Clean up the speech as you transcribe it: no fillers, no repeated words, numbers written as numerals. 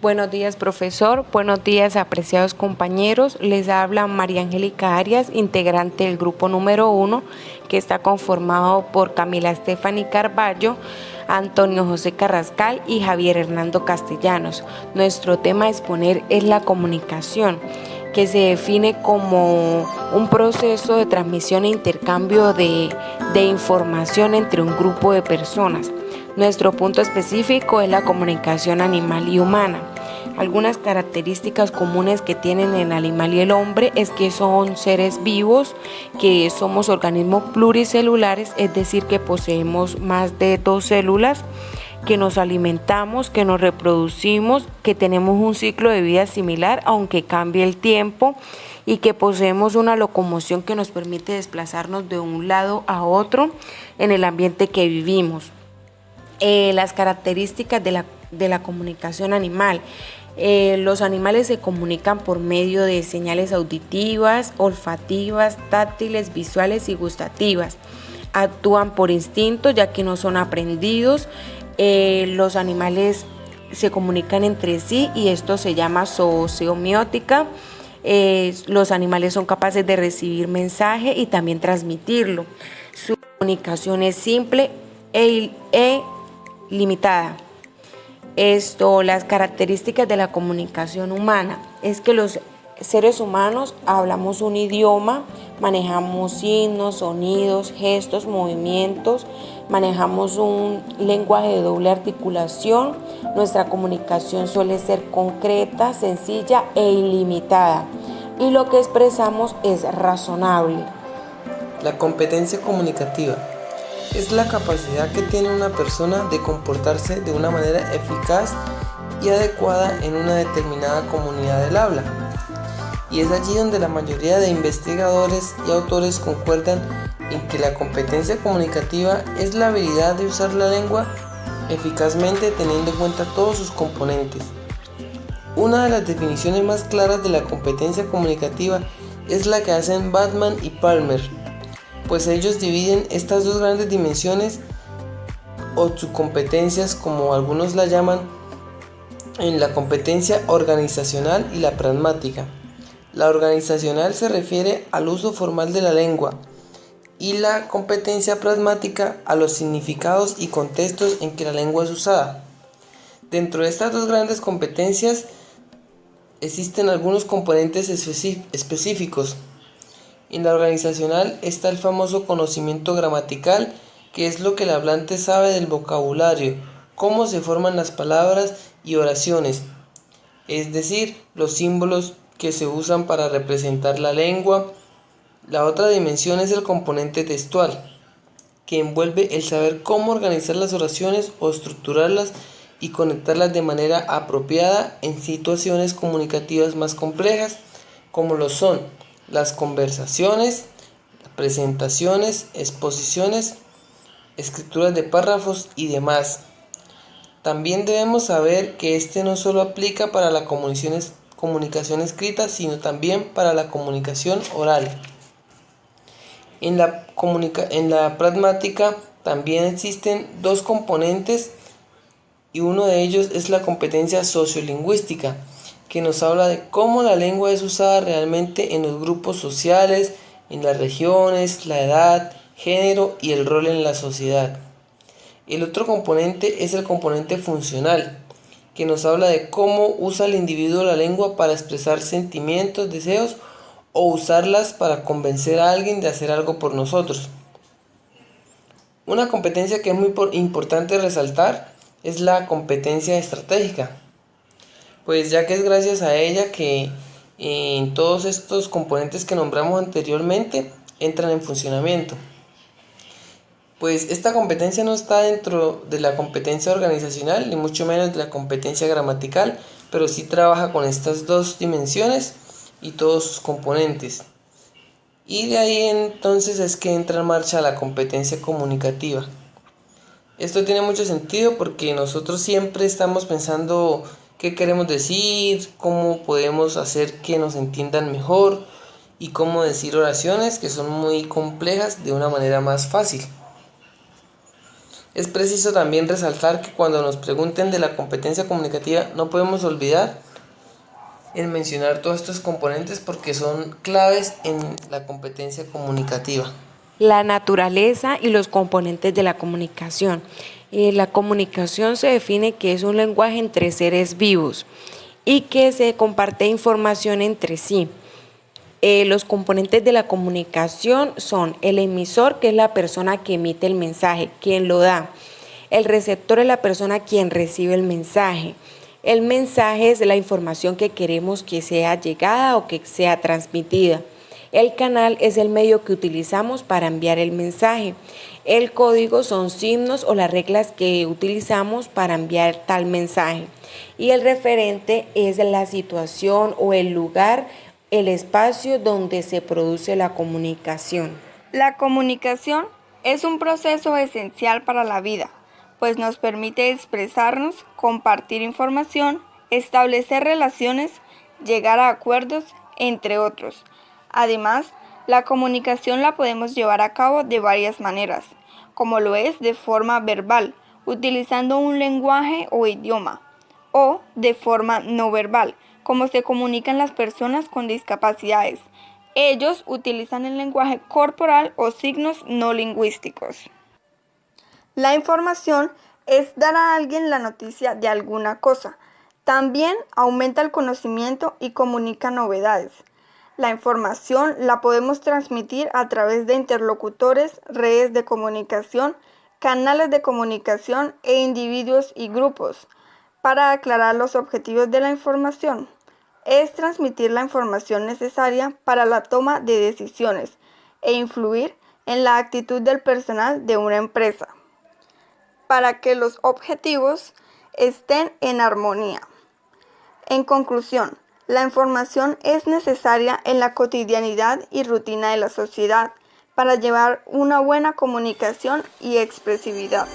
Buenos días, profesor. Buenos días, apreciados compañeros. Les habla María Angélica Arias, integrante del grupo número 1, que está conformado por Camila Stephanie Carballo, Antonio José Carrascal y Javier Hernando Castellanos. Nuestro tema a exponer es la comunicación, que se define como un proceso de transmisión e intercambio de información entre un grupo de personas. Nuestro punto específico es la comunicación animal y humana. Algunas características comunes que tienen el animal y el hombre es que son seres vivos, que somos organismos pluricelulares, es decir, que poseemos más de 2 células, que nos alimentamos, que nos reproducimos, que tenemos un ciclo de vida similar, aunque cambie el tiempo, y que poseemos una locomoción que nos permite desplazarnos de un lado a otro en el ambiente que vivimos. Las características de la comunicación animal. Los animales se comunican por medio de señales auditivas, olfativas, táctiles, visuales y gustativas. Actúan por instinto, ya que no son aprendidos. Los animales se comunican entre sí y esto se llama sociomiótica. Los animales son capaces de recibir mensaje y también transmitirlo. Su comunicación es simple e limitada. Las características de la comunicación humana es que los seres humanos hablamos un idioma, manejamos signos, sonidos, gestos, movimientos, manejamos un lenguaje de doble articulación. Nuestra comunicación suele ser concreta, sencilla e ilimitada, y lo que expresamos es razonable. La competencia comunicativa es la capacidad que tiene una persona de comportarse de una manera eficaz y adecuada en una determinada comunidad del habla. Y es allí donde la mayoría de investigadores y autores concuerdan en que la competencia comunicativa es la habilidad de usar la lengua eficazmente teniendo en cuenta todos sus componentes. Una de las definiciones más claras de la competencia comunicativa es la que hacen Batman y Palmer, pues ellos dividen estas dos grandes dimensiones o subcompetencias, como algunos la llaman, en la competencia organizacional y la pragmática. La organizacional se refiere al uso formal de la lengua y la competencia pragmática a los significados y contextos en que la lengua es usada. Dentro de estas dos grandes competencias existen algunos componentes específicos. En la organizacional está el famoso conocimiento gramatical, que es lo que el hablante sabe del vocabulario, cómo se forman las palabras y oraciones, es decir, los símbolos que se usan para representar la lengua. La otra dimensión es el componente textual, que envuelve el saber cómo organizar las oraciones o estructurarlas y conectarlas de manera apropiada en situaciones comunicativas más complejas, como lo son las conversaciones, presentaciones, exposiciones, escrituras de párrafos y demás. También debemos saber que este no solo aplica para la comunicación escrita, sino también para la comunicación oral. En la pragmática también existen dos componentes, y uno de ellos es la competencia sociolingüística, que nos habla de cómo la lengua es usada realmente en los grupos sociales, en las regiones, la edad, género y el rol en la sociedad. El otro componente es el componente funcional, que nos habla de cómo usa el individuo la lengua para expresar sentimientos, deseos o usarlas para convencer a alguien de hacer algo por nosotros. Una competencia que es muy importante resaltar es la competencia estratégica, pues ya que es gracias a ella que en todos estos componentes que nombramos anteriormente entran en funcionamiento. Pues esta competencia no está dentro de la competencia organizacional, ni mucho menos de la competencia gramatical, pero sí trabaja con estas dos dimensiones y todos sus componentes. Y de ahí entonces es que entra en marcha la competencia comunicativa. Esto tiene mucho sentido porque nosotros siempre estamos pensando qué queremos decir, cómo podemos hacer que nos entiendan mejor y cómo decir oraciones que son muy complejas de una manera más fácil. Es preciso también resaltar que cuando nos pregunten de la competencia comunicativa no podemos olvidar en mencionar todos estos componentes porque son claves en la competencia comunicativa. La naturaleza y los componentes de la comunicación. La comunicación se define que es un lenguaje entre seres vivos y que se comparte información entre sí. Los componentes de la comunicación son el emisor, que es la persona que emite el mensaje, quien lo da. El receptor es la persona quien recibe el mensaje. El mensaje es la información que queremos que sea llegada o que sea transmitida. El canal es el medio que utilizamos para enviar el mensaje. El código son signos o las reglas que utilizamos para enviar tal mensaje. Y el referente es la situación o el lugar, el espacio donde se produce la comunicación. La comunicación es un proceso esencial para la vida, pues nos permite expresarnos, compartir información, establecer relaciones, llegar a acuerdos, entre otros. Además, la comunicación la podemos llevar a cabo de varias maneras, como lo es de forma verbal, utilizando un lenguaje o idioma, o de forma no verbal, como se comunican las personas con discapacidades. Ellos utilizan el lenguaje corporal o signos no lingüísticos. La información es dar a alguien la noticia de alguna cosa. También aumenta el conocimiento y comunica novedades. La información la podemos transmitir a través de interlocutores, redes de comunicación, canales de comunicación e individuos y grupos. Para aclarar los objetivos de la información, es transmitir la información necesaria para la toma de decisiones e influir en la actitud del personal de una empresa, para que los objetivos estén en armonía. En conclusión, la información es necesaria en la cotidianidad y rutina de la sociedad para llevar una buena comunicación y expresividad.